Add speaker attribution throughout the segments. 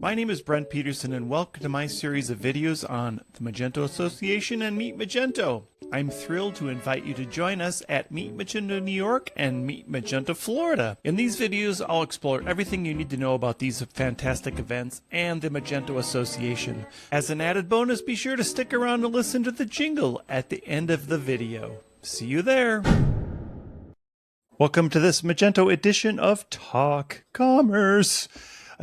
Speaker 1: My name is Brent Peterson and welcome to my series of videos on the Magento Association and Meet Magento. I'm thrilled to invite you to join us at Meet Magento New York and Meet Magento Florida. In these videos, I'll explore everything you need to know about these fantastic events and the Magento Association. As an added bonus, be sure to stick around and listen to the jingle at the end of the video. See you there! Welcome to this Magento edition of Talk Commerce.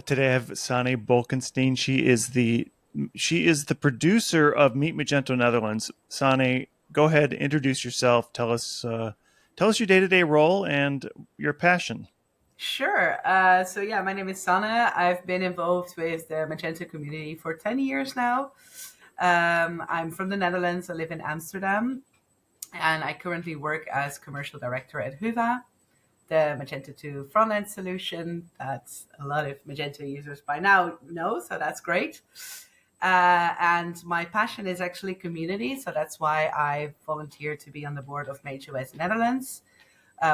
Speaker 1: Today I have Sanne Bolkenstein. She is the producer of Meet Magento Netherlands. Sanne, go ahead, introduce yourself. Tell us your day-to-day role and your passion.
Speaker 2: Sure. My name is Sanne. I've been involved with the Magento community for 10 years now. I'm from the Netherlands. I live in Amsterdam, and I currently work as commercial director at Hyva, the Magento 2 front-end solution that a lot of Magento users by now know, so that's great. And my passion is actually community, so that's why I volunteered to be on the board of MageOS Netherlands,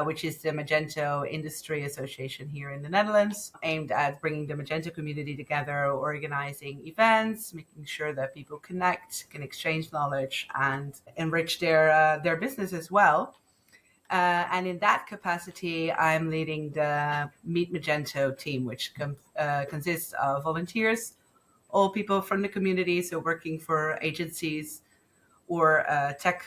Speaker 2: which is the Magento Industry Association here in the Netherlands, aimed at bringing the Magento community together, organizing events, making sure that people connect, can exchange knowledge, and enrich their business as well. And in that capacity, I'm leading the Meet Magento team, which consists of volunteers, all people from the community, so working for agencies or tech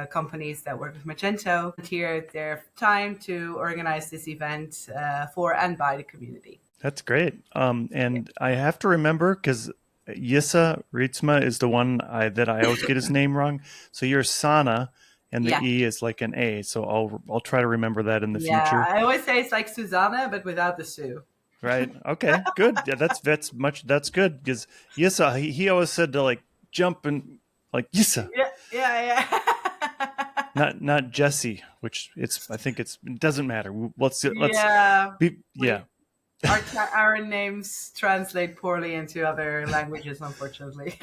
Speaker 2: companies that work with Magento, volunteer their time to organize this event for and by the community.
Speaker 1: That's great. And I have to remember, because Yissa Rietsma is the one that I always get his name wrong. So you're Sanne. And the E is like an A, so I'll try to remember that in the future.
Speaker 2: I always say it's like Susanna, but without the Sue.
Speaker 1: Right. Okay. Good. Yeah, that's good, because Yissa, he always said to like jump and like Yissa.
Speaker 2: Yeah.
Speaker 1: Not Jesse, which it doesn't matter. Let's
Speaker 2: Our names translate poorly into other languages, unfortunately.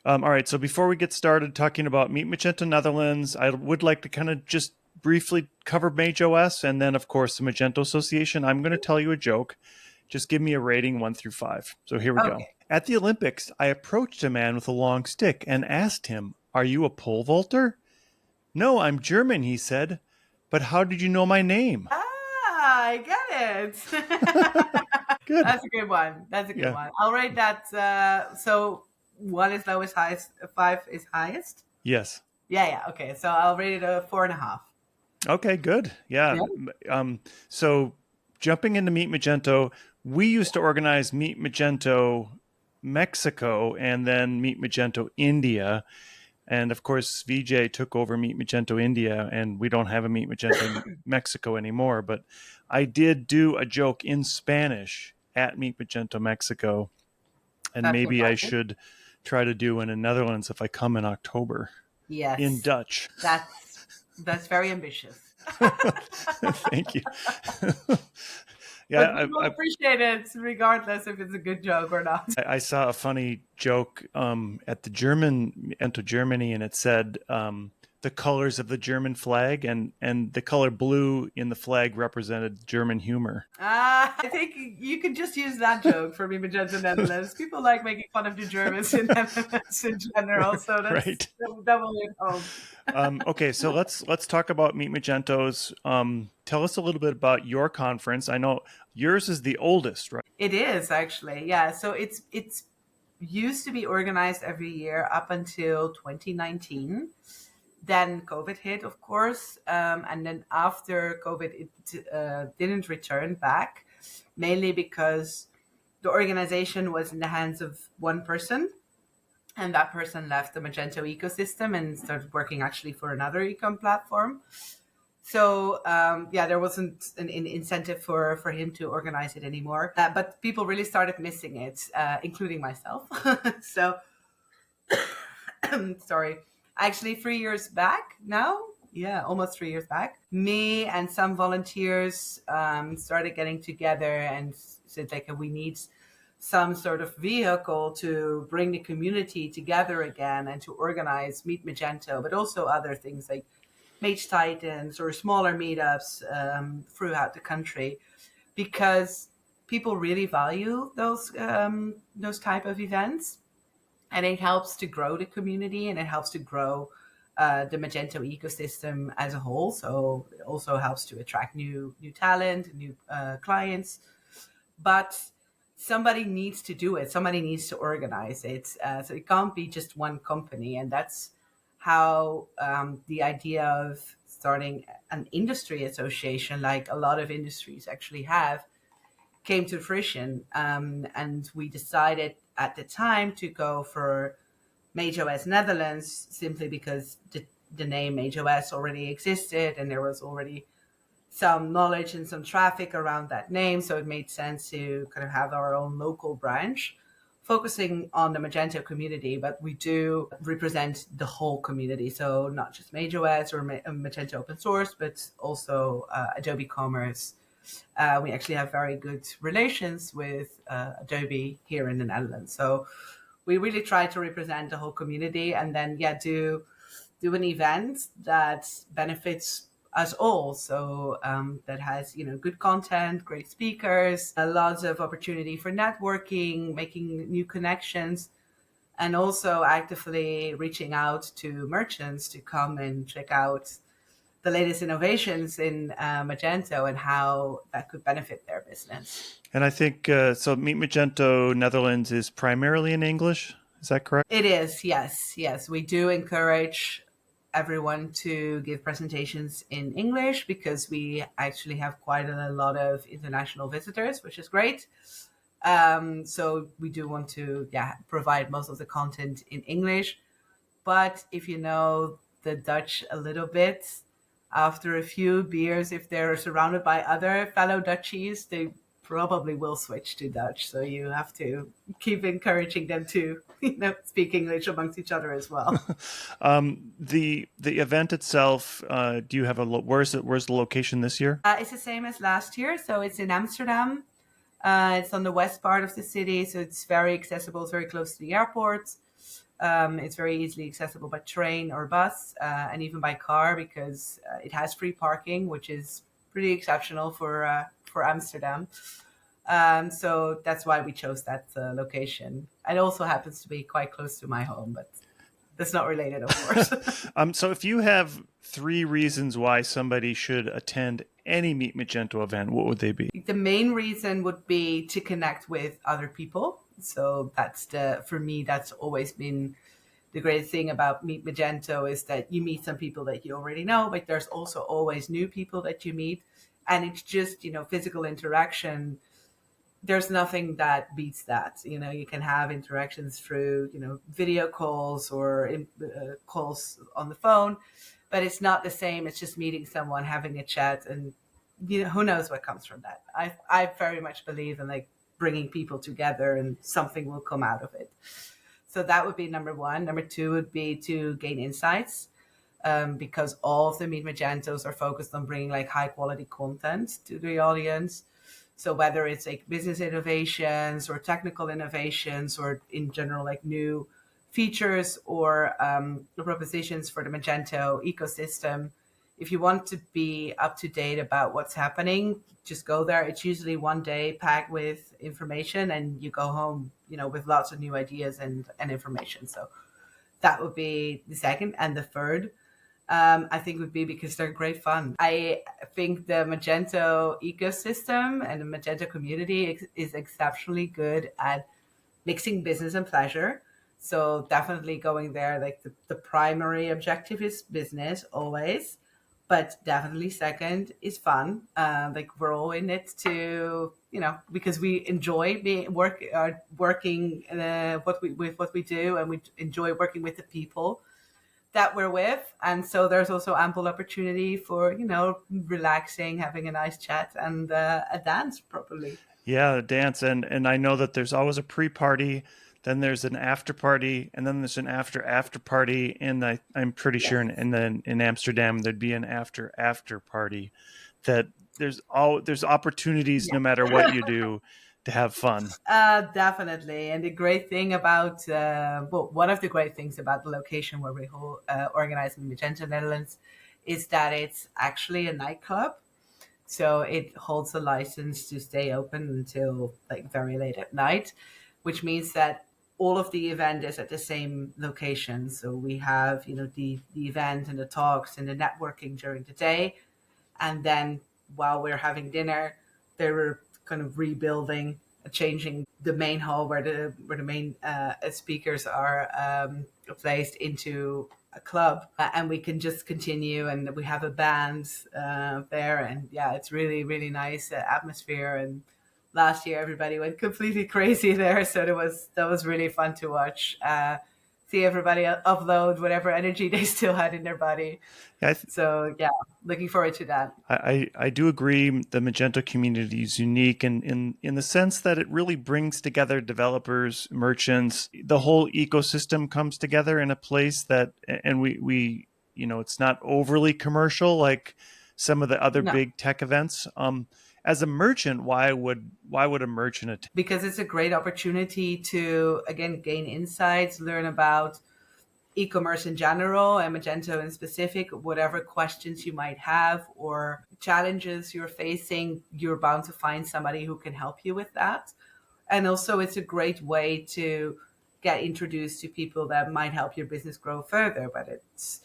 Speaker 1: All right, so before we get started talking about Meet Magento Netherlands, I would like to kind of just briefly cover MageOS and then, of course, the Magento Association. I'm going to tell you a joke. Just give me a rating 1 through 5. So here we go. At the Olympics, I approached a man with a long stick and asked him, "Are you a pole vaulter?" "No, I'm German," he said. "But how did you know my name?"
Speaker 2: I get it.
Speaker 1: Good.
Speaker 2: That's a good one. One. I'll rate that. So 1 is lowest, highest, 5 is highest?
Speaker 1: Yes.
Speaker 2: Yeah. Okay, so I'll rate it a 4.5.
Speaker 1: Okay, good. Yeah. So jumping into Meet Magento, we used to organize Meet Magento Mexico and then Meet Magento India. And of course, VJ took over Meet Magento India, and we don't have a Meet Magento Mexico anymore. But I did do a joke in Spanish at Meet Magento Mexico. And maybe I should try to do in the Netherlands if I come in October.
Speaker 2: Yes.
Speaker 1: In Dutch.
Speaker 2: That's very ambitious.
Speaker 1: Thank you.
Speaker 2: Yeah, but people appreciate it regardless if it's a good joke or not.
Speaker 1: I saw a funny joke at the Germany, and it said the colors of the German flag, and the color blue in the flag represented German humor.
Speaker 2: I think you could just use that joke for Meet Magento Netherlands. People like making fun of the Germans in Netherlands in general, so that's
Speaker 1: right.
Speaker 2: That will hit home.
Speaker 1: Okay, so let's talk about Meet Magento's. Tell us a little bit about your conference. I know yours is the oldest, right?
Speaker 2: It is actually, yeah. So it's used to be organized every year up until 2019. Then COVID hit, of course, and then after COVID, it didn't return back, mainly because the organization was in the hands of one person, and that person left the Magento ecosystem and started working actually for another ecom platform. So there wasn't an incentive for him to organize it anymore. But people really started missing it, including myself. So, sorry. Actually, 3 years back now, almost 3 years back, me and some volunteers started getting together and said, like, we need some sort of vehicle to bring the community together again and to organize Meet Magento, but also other things like Mage Titans or smaller meetups throughout the country. Because people really value those type of events, and it helps to grow the community, and it helps to grow the Magento ecosystem as a whole. So it also helps to attract new talent, new clients. But somebody needs to do it. Somebody needs to organize it. So it can't be just one company, and that's how the idea of starting an industry association, like a lot of industries actually have, came to fruition. And we decided at the time to go for MageOS Netherlands simply because the name MageOS already existed and there was already some knowledge and some traffic around that name. So it made sense to kind of have our own local branch focusing on the Magento community, but we do represent the whole community. So not just MageOS or Magento open source, but also Adobe Commerce. We actually have very good relations with Adobe here in the Netherlands. So we really try to represent the whole community, and then do an event that benefits us all. So that has good content, great speakers, lots of opportunity for networking, making new connections, and also actively reaching out to merchants to come and check out the latest innovations in Magento and how that could benefit their business.
Speaker 1: And I think so. Meet Magento Netherlands is primarily in English. Is that correct?
Speaker 2: It is, yes. We do encourage everyone to give presentations in English because we actually have quite a lot of international visitors, which is great. So we do want to provide most of the content in English. But if you know the Dutch a little bit, after a few beers, if they're surrounded by other fellow Dutchies, they probably will switch to Dutch. So you have to keep encouraging them to speak English amongst each other as well.
Speaker 1: The event itself, do you have where's the location this year?
Speaker 2: It's the same as last year. So it's in Amsterdam. It's on the west part of the city. So it's very accessible. It's very close to the airport. It's very easily accessible by train or bus, and even by car, because it has free parking, which is pretty exceptional for Amsterdam. So that's why we chose that location. It also happens to be quite close to my home, but that's not related, of course.
Speaker 1: So if you have 3 reasons why somebody should attend any Meet Magento event, what would they be?
Speaker 2: The main reason would be to connect with other people. So for me, that's always been the great thing about Meet Magento, is that you meet some people that you already know, but there's also always new people that you meet. And it's just, physical interaction. There's nothing that beats that. You can have interactions through, video calls or calls on the phone, but it's not the same. It's just meeting someone, having a chat, and who knows what comes from that. I very much believe in bringing people together, and something will come out of it. So that would be number 1. Number 2 would be to gain insights, because all of the Meet Magentos are focused on bringing high quality content to the audience. So whether it's business innovations or technical innovations, or in general new features or propositions for the Magento ecosystem, if you want to be up to date about what's happening, just go there. It's usually one day packed with information, and you go home, with lots of new ideas and information. So that would be the second. And the third, I think, would be because they're great fun. I think the Magento ecosystem and the Magento community is exceptionally good at mixing business and pleasure. So definitely going there, the primary objective is business always, but definitely second is fun. We're all in it to, because we enjoy working with what we do, and we enjoy working with the people that we're with. And so there's also ample opportunity for, relaxing, having a nice chat, and a dance probably.
Speaker 1: Yeah, a dance. And I know that there's always a pre-party, then there's an after party, and then there's an after party. And I'm pretty sure in Amsterdam, there'd be an after party. That there's opportunities no matter what you do to have fun.
Speaker 2: Definitely. And the great thing about, one of the great things about the location where we organize in Magento Netherlands is that it's actually a nightclub. So it holds a license to stay open until like very late at night, which means that all of the event is at the same location. So we have, the event and the talks and the networking during the day. And then while we're having dinner, they were kind of rebuilding, changing the main hall where the main speakers are placed into a club, and we can just continue. And we have a band there, and yeah, it's really really nice atmosphere. And last year everybody went completely crazy there, so that was really fun to watch. See everybody upload whatever energy they still had in their body.
Speaker 1: Yeah,
Speaker 2: So yeah, looking forward to that.
Speaker 1: I do agree the Magento community is unique in the sense that it really brings together developers, merchants, the whole ecosystem comes together in a place that, and we it's not overly commercial like some of the other
Speaker 2: No,
Speaker 1: big tech events. As a merchant, why would a merchant attend?
Speaker 2: because it's a great opportunity to again gain insights, learn about e-commerce in general and Magento in specific. Whatever questions you might have or challenges you're facing, you're bound to find somebody who can help you with that. And also it's a great way to get introduced to people that might help your business grow further. But it's,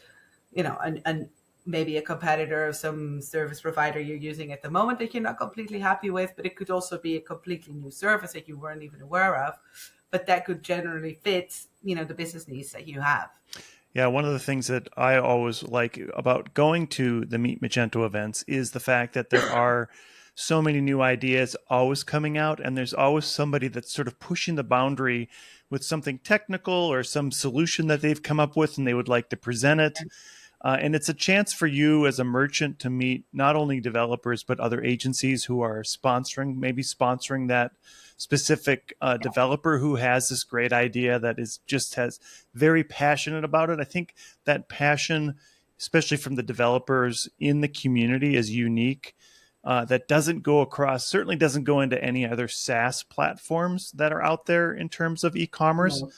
Speaker 2: and maybe a competitor of some service provider you're using at the moment that you're not completely happy with, but it could also be a completely new service that you weren't even aware of, but that could generally fit, the business needs that you have.
Speaker 1: Yeah, one of the things that I always like about going to the Meet Magento events is the fact that there are so many new ideas always coming out, and there's always somebody that's sort of pushing the boundary with something technical or some solution that they've come up with and they would like to present it. And it's a chance for you as a merchant to meet not only developers, but other agencies who are maybe sponsoring that specific developer who has this great idea that is just has very passionate about it. I think that passion, especially from the developers in the community, is unique. That doesn't go across, certainly doesn't go into any other SaaS platforms that are out there in terms of e-commerce.
Speaker 2: No.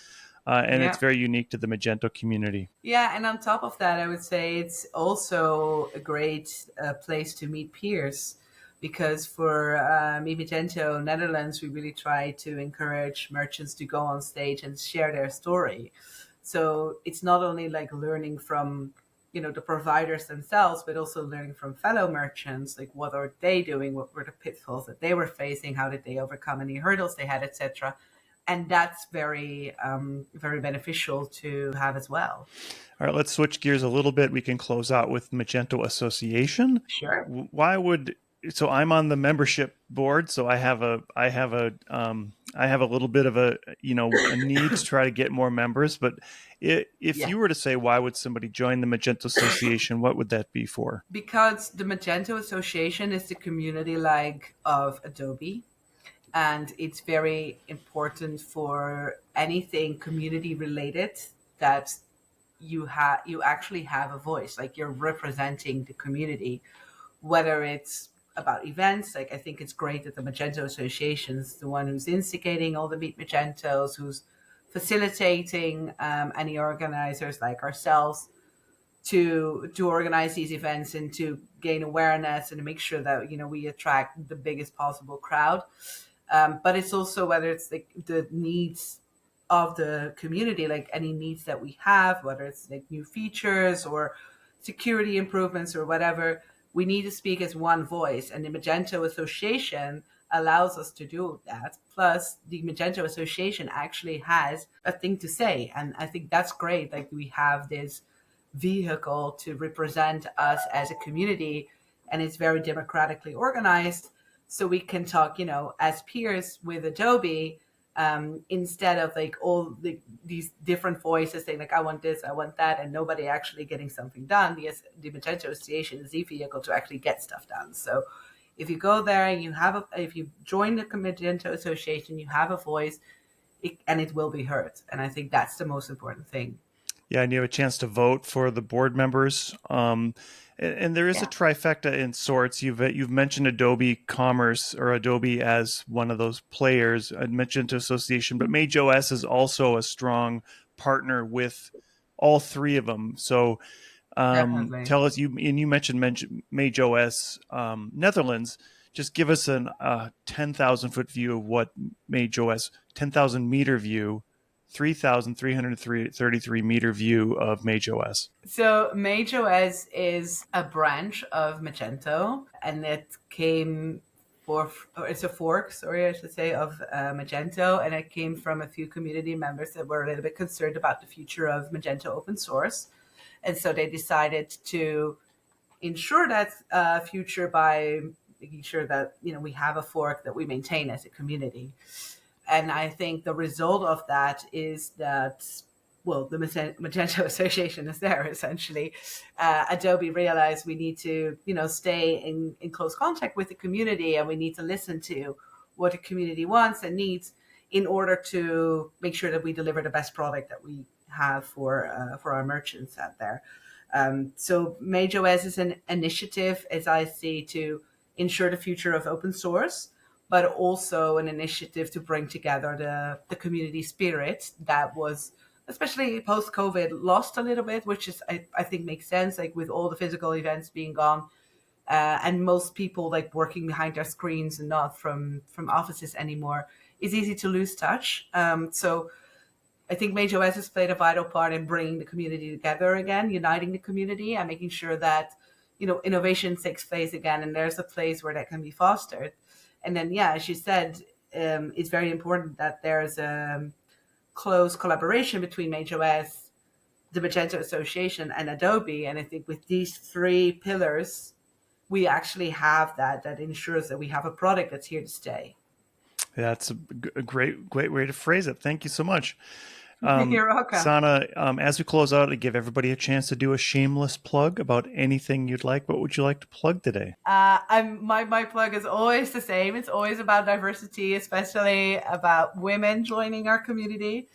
Speaker 1: And it's
Speaker 2: Yeah.
Speaker 1: very unique to the Magento community.
Speaker 2: Yeah, and on top of that, I would say it's also a great place to meet peers, because for Meet Magento Netherlands, we really try to encourage merchants to go on stage and share their story. So it's not only like learning from, the providers themselves, but also learning from fellow merchants, like what are they doing, what were the pitfalls that they were facing, how did they overcome any hurdles they had, etc. And that's very very beneficial to have as well.
Speaker 1: All right, let's switch gears a little bit. We can close out with Magento Association.
Speaker 2: Sure.
Speaker 1: Why would so I'm on the membership board, so I have a little bit of a need to try to get more members. But if
Speaker 2: Yeah.
Speaker 1: you were to say why would somebody join the Magento Association, what would that be for?
Speaker 2: Because the Magento Association is the community leg of Adobe, and it's very important for anything community related that you actually have a voice, like you're representing the community, whether it's about events. Like I think it's great that the Magento Association is the one who's instigating all the Meet Magentos, who's facilitating any organizers like ourselves to organize these events and to gain awareness and to make sure that we attract the biggest possible crowd. But it's also whether it's like the needs of the community, like any needs that we have, whether it's like new features or security improvements or whatever, we need to speak as one voice. And the Magento Association allows us to do that. Plus, the Magento Association actually has a thing to say. And I think that's great. Like we have this vehicle to represent us as a community, and it's very democratically organized. So we can talk, as peers with Adobe, instead of like these different voices saying like, I want this, I want that, and nobody actually getting something done. The Magento Association is the vehicle to actually get stuff done. So if you go there and if you join the Magento Association, you have a voice, and it will be heard. And I think that's the most important thing.
Speaker 1: Yeah, and you have a chance to vote for the board members. And there is a
Speaker 2: Yeah.
Speaker 1: trifecta in sorts. You've mentioned Adobe Commerce or Adobe as one of those players. I mentioned Association, but MageOS is also a strong partner with all three of them. So
Speaker 2: Definitely.
Speaker 1: Tell us, you mentioned MageOS Netherlands. Just give us a 10,000 foot view of what MageOS, 10,000 meter view, 3,333 meter view of MageOS.
Speaker 2: So MageOS is a branch of Magento, and it came or it's a fork, sorry, I should say, of Magento, and it came from a few community members that were a little bit concerned about the future of Magento open source, and so they decided to ensure that future by making sure that we have a fork that we maintain as a community. And I think the result of that is that, well, the Magento Association is there, essentially. Adobe realized we need to, stay in close contact with the community, and we need to listen to what the community wants and needs in order to make sure that we deliver the best product that we have for our merchants out there. So MageOS is an initiative, as I see, to ensure the future of open source, but also an initiative to bring together the community spirit that was, especially post-COVID, lost a little bit, which is I think makes sense, like with all the physical events being gone, and most people like working behind their screens and not from offices anymore. It's easy to lose touch. So I think MageOS has played a vital part in bringing the community together again, uniting the community, and making sure that innovation takes place again, and there's a place where that can be fostered. And then, yeah, as you said, it's very important that there's a close collaboration between MageOS, the Magento Association, and Adobe. And I think with these three pillars, we actually have that ensures that we have a product that's here to stay.
Speaker 1: That's a great way to phrase it. Thank you so much.
Speaker 2: You're welcome.
Speaker 1: Sanne, as we close out, I give everybody a chance to do a shameless plug about anything you'd like. What would you like to plug today?
Speaker 2: My plug is always the same. It's always about diversity, especially about women joining our community.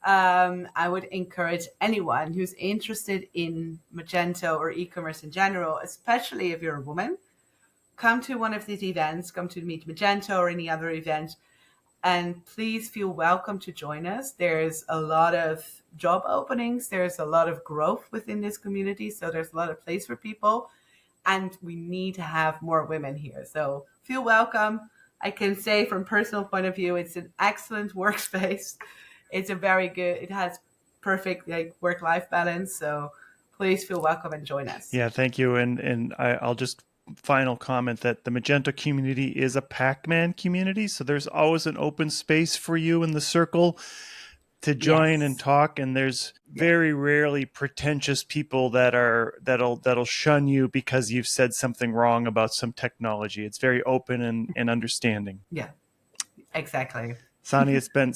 Speaker 2: I would encourage anyone who's interested in Magento or e-commerce in general, especially if you're a woman, come to one of these events, come to Meet Magento or any other event, and please feel welcome to join us. There's a lot of job openings. There's a lot of growth within this community. So there's a lot of place for people, and we need to have more women here. So feel welcome. I can say from personal point of view, it's an excellent workspace. It's it has perfect work-life balance. So please feel welcome and join us.
Speaker 1: Yeah, thank you. And I'll just final comment that the Magento community is a Pac-Man community. So there's always an open space for you in the circle to join and talk. And there's very rarely pretentious people that'll shun you because you've said something wrong about some technology. It's very open and understanding.
Speaker 2: Yeah, exactly.
Speaker 1: Sanne, it's been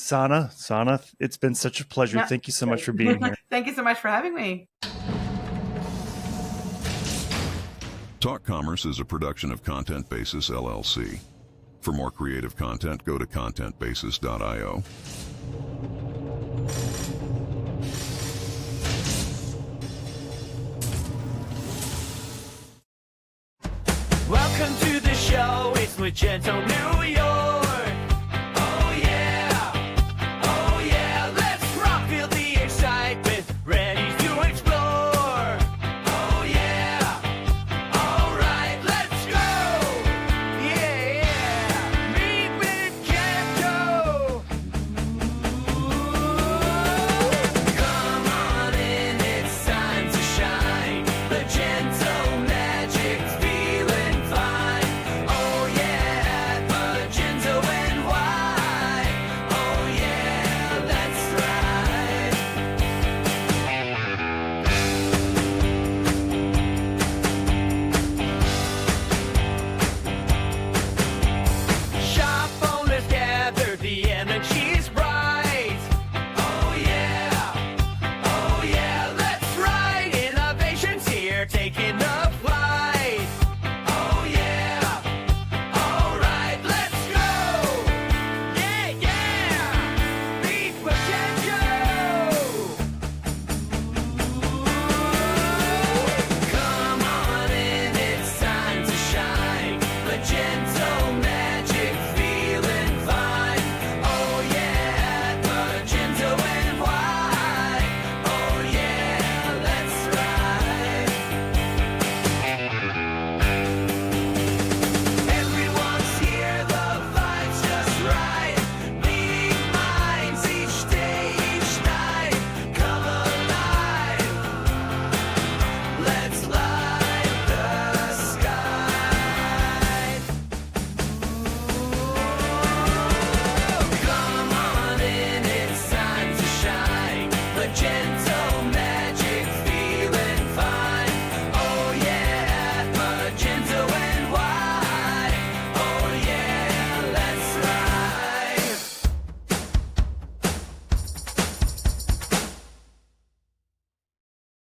Speaker 1: it's been such a pleasure.
Speaker 2: Yeah.
Speaker 1: Thank you so much for being here.
Speaker 2: Thank you so much for having me.
Speaker 3: Talk Commerce is a production of Content Basis, LLC. For more creative content, go to contentbasis.io.
Speaker 4: Welcome to the show, it's Magento New York. Oh yeah, oh yeah, let's rock, feel the excitement, ready to explore. Oh yeah, alright, let's go. Yeah, Meet Magento. Come on in, it's time to shine. Magento magic's feeling fine. Oh yeah, Magento and why? Oh yeah, that's right. Shop owners gather, the